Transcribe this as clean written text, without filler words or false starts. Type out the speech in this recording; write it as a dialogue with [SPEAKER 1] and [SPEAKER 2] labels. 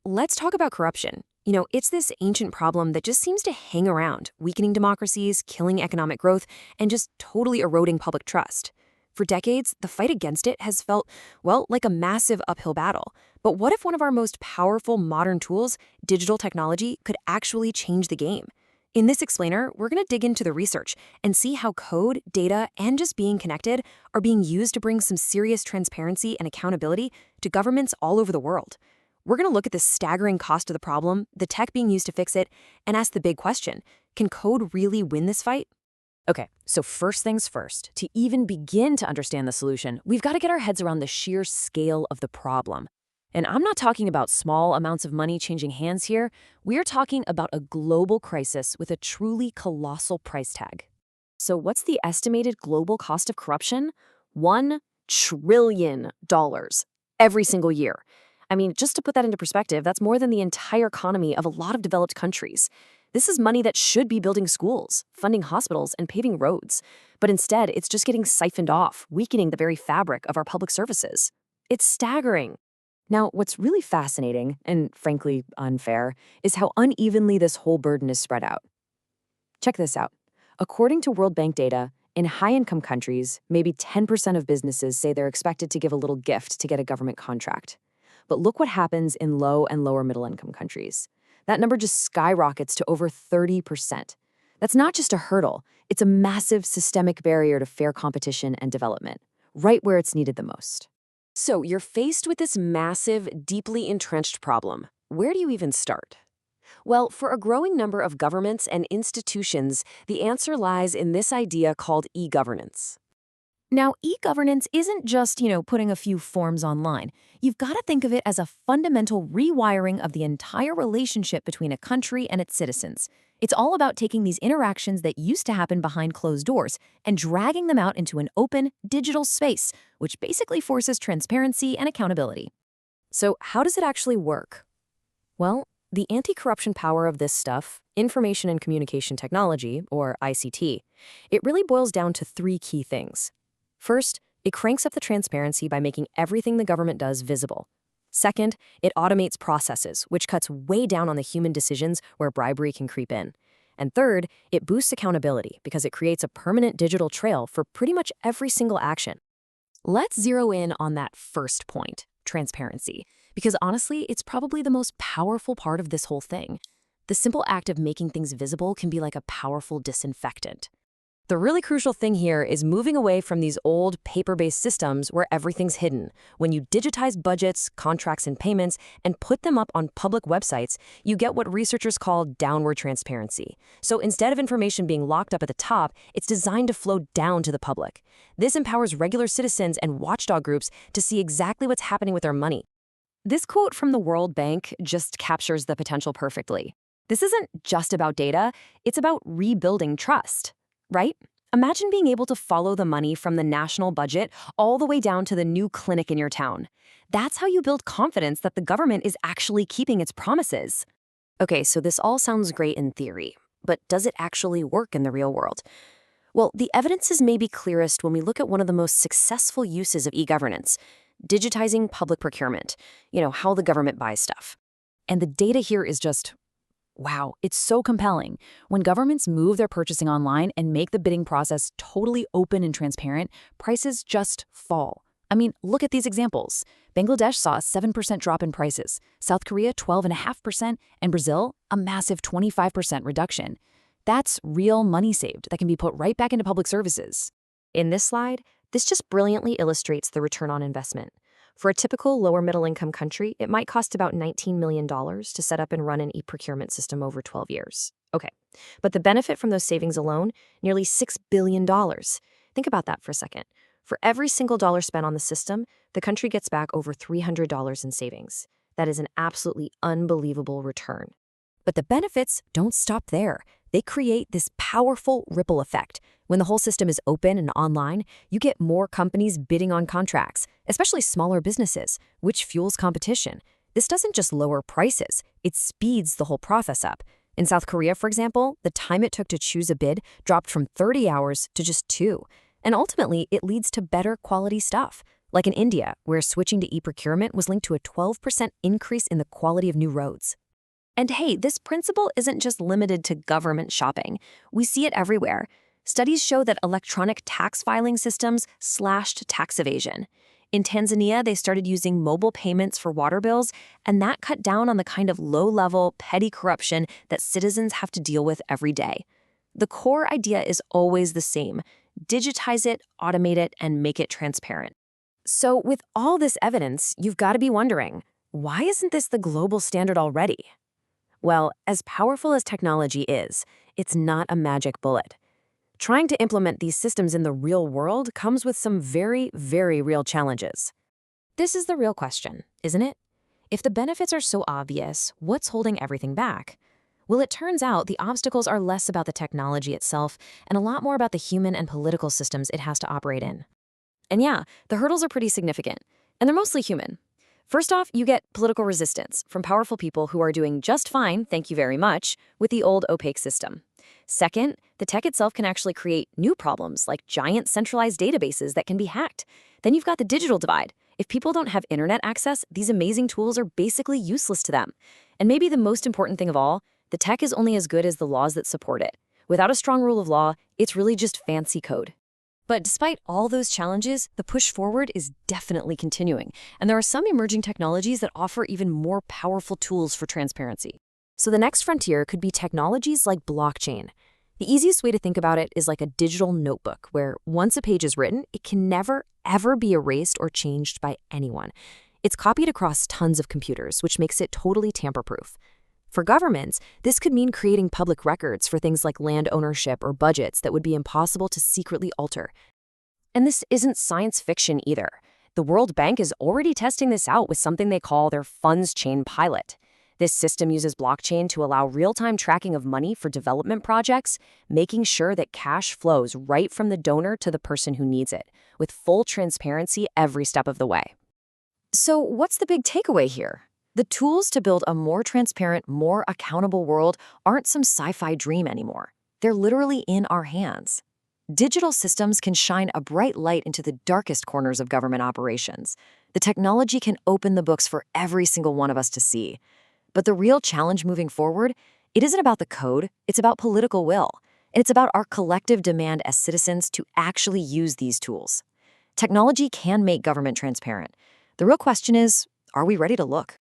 [SPEAKER 1] Let's talk about corruption. It's this ancient problem that just seems to hang around, weakening democracies, killing economic growth, and just totally eroding public trust. For decades, the fight against it has felt, well, like a massive uphill battle. But what if one of our most powerful modern tools, digital technology, could actually change the game? In this explainer, we're going to dig into the research and see how code, data, and just being connected are being used to bring some serious transparency and accountability to governments all over the world. We're going to look at the staggering cost of the problem, the tech being used to fix it, and ask the big question: can code really win this fight?
[SPEAKER 2] Okay, so first things first, to even begin to understand the solution, we've got to get our heads around the sheer scale of the problem. And I'm not talking about small amounts of money changing hands here. We're talking about a global crisis with a truly colossal price tag. So what's the estimated global cost of corruption? $1 trillion every single year. I mean, just to put that into perspective, that's more than the entire economy of a lot of developed countries. This is money that should be building schools, funding hospitals, and paving roads. But instead, it's just getting siphoned off, weakening the very fabric of our public services. It's staggering. Now, what's really fascinating, and frankly unfair, is how unevenly this whole burden is spread out. Check this out. According to World Bank data, in high-income countries, maybe 10% of businesses say they're expected to give a little gift to get a government contract. But look what happens in low and lower middle-income countries. That number just skyrockets to over 30%. That's not just a hurdle, it's a massive systemic barrier to fair competition and development, right where it's needed the most.
[SPEAKER 1] So you're faced with this massive, deeply entrenched problem. Where do you even start? Well, for a growing number of governments and institutions, the answer lies in this idea called e-governance.
[SPEAKER 2] Now, e-governance isn't just, putting a few forms online. You've got to think of it as a fundamental rewiring of the entire relationship between a country and its citizens. It's all about taking these interactions that used to happen behind closed doors and dragging them out into an open, digital space, which basically forces transparency and accountability. So how does it actually work? Well, the anti-corruption power of this stuff, information and communication technology, or ICT, it really boils down to three key things. First, it cranks up the transparency by making everything the government does visible. Second, it automates processes, which cuts way down on the human decisions where bribery can creep in. And third, it boosts accountability because it creates a permanent digital trail for pretty much every single action. Let's zero in on that first point, transparency, because honestly, it's probably the most powerful part of this whole thing. The simple act of making things visible can be like a powerful disinfectant. The really crucial thing here is moving away from these old paper-based systems where everything's hidden. When you digitize budgets, contracts, and payments and put them up on public websites, you get what researchers call downward transparency. So instead of information being locked up at the top, it's designed to flow down to the public. This empowers regular citizens and watchdog groups to see exactly what's happening with their money. This quote from the World Bank just captures the potential perfectly. This isn't just about data, it's about rebuilding trust. Right? Imagine being able to follow the money from the national budget all the way down to the new clinic in your town. That's how you build confidence that the government is actually keeping its promises. Okay, so this all sounds great in theory, but does it actually work in the real world? Well, the evidence is maybe clearest when we look at one of the most successful uses of e-governance, digitizing public procurement, how the government buys stuff. And the data here is just wow, it's so compelling. When governments move their purchasing online and make the bidding process totally open and transparent, prices just fall. I mean, look at these examples. Bangladesh saw a 7% drop in prices, South Korea 12.5%, and Brazil a massive 25% reduction. That's real money saved that can be put right back into public services.
[SPEAKER 1] In this slide, this just brilliantly illustrates the return on investment. For a typical lower middle-income country, it might cost about $19 million to set up and run an e-procurement system over 12 years. Okay, but the benefit from those savings alone, nearly $6 billion. Think about that for a second. For every single dollar spent on the system, the country gets back over $300 in savings. That is an absolutely unbelievable return. But the benefits don't stop there. They create this powerful ripple effect. When the whole system is open and online, you get more companies bidding on contracts, especially smaller businesses, which fuels competition. This doesn't just lower prices, it speeds the whole process up. In South Korea, for example, the time it took to choose a bid dropped from 30 hours to just 2. And ultimately, it leads to better quality stuff.
[SPEAKER 2] like in India, where switching to e-procurement was linked to a 12% increase in the quality of new roads. And hey, this principle isn't just limited to government shopping. We see it everywhere. Studies show that electronic tax filing systems slashed tax evasion. In Tanzania, they started using mobile payments for water bills, and that cut down on the kind of low-level, petty corruption that citizens have to deal with every day. The core idea is always the same: digitize it, automate it, and make it transparent. So with all this evidence, you've got to be wondering, why isn't this the global standard already? Well, as powerful as technology is, it's not a magic bullet. Trying to implement these systems in the real world comes with some very, very real challenges. This is the real question, isn't it? If the benefits are so obvious, what's holding everything back? Well, it turns out the obstacles are less about the technology itself and a lot more about the human and political systems it has to operate in. And yeah, the hurdles are pretty significant, and they're mostly human. First off, you get political resistance from powerful people who are doing just fine, thank you very much, with the old opaque system. Second, the tech itself can actually create new problems like giant centralized databases that can be hacked. Then you've got the digital divide. If people don't have internet access, these amazing tools are basically useless to them. And maybe the most important thing of all, the tech is only as good as the laws that support it. Without a strong rule of law, it's really just fancy code. But despite all those challenges, the push forward is definitely continuing, and there are some emerging technologies that offer even more powerful tools for transparency. So the next frontier could be technologies like blockchain. The easiest way to think about it is like a digital notebook, where once a page is written, it can never, ever be erased or changed by anyone. It's copied across tons of computers, which makes it totally tamper-proof. For governments, this could mean creating public records for things like land ownership or budgets that would be impossible to secretly alter. And this isn't science fiction either. The World Bank is already testing this out with something they call their Funds Chain Pilot. This system uses blockchain to allow real-time tracking of money for development projects, making sure that cash flows right from the donor to the person who needs it, with full transparency every step of the way. So what's the big takeaway here? The tools to build a more transparent, more accountable world aren't some sci-fi dream anymore. They're literally in our hands. Digital systems can shine a bright light into the darkest corners of government operations. The technology can open the books for every single one of us to see. But the real challenge moving forward, it isn't about the code, it's about political will. And it's about our collective demand as citizens to actually use these tools. Technology can make government transparent. The real question is, are we ready to look?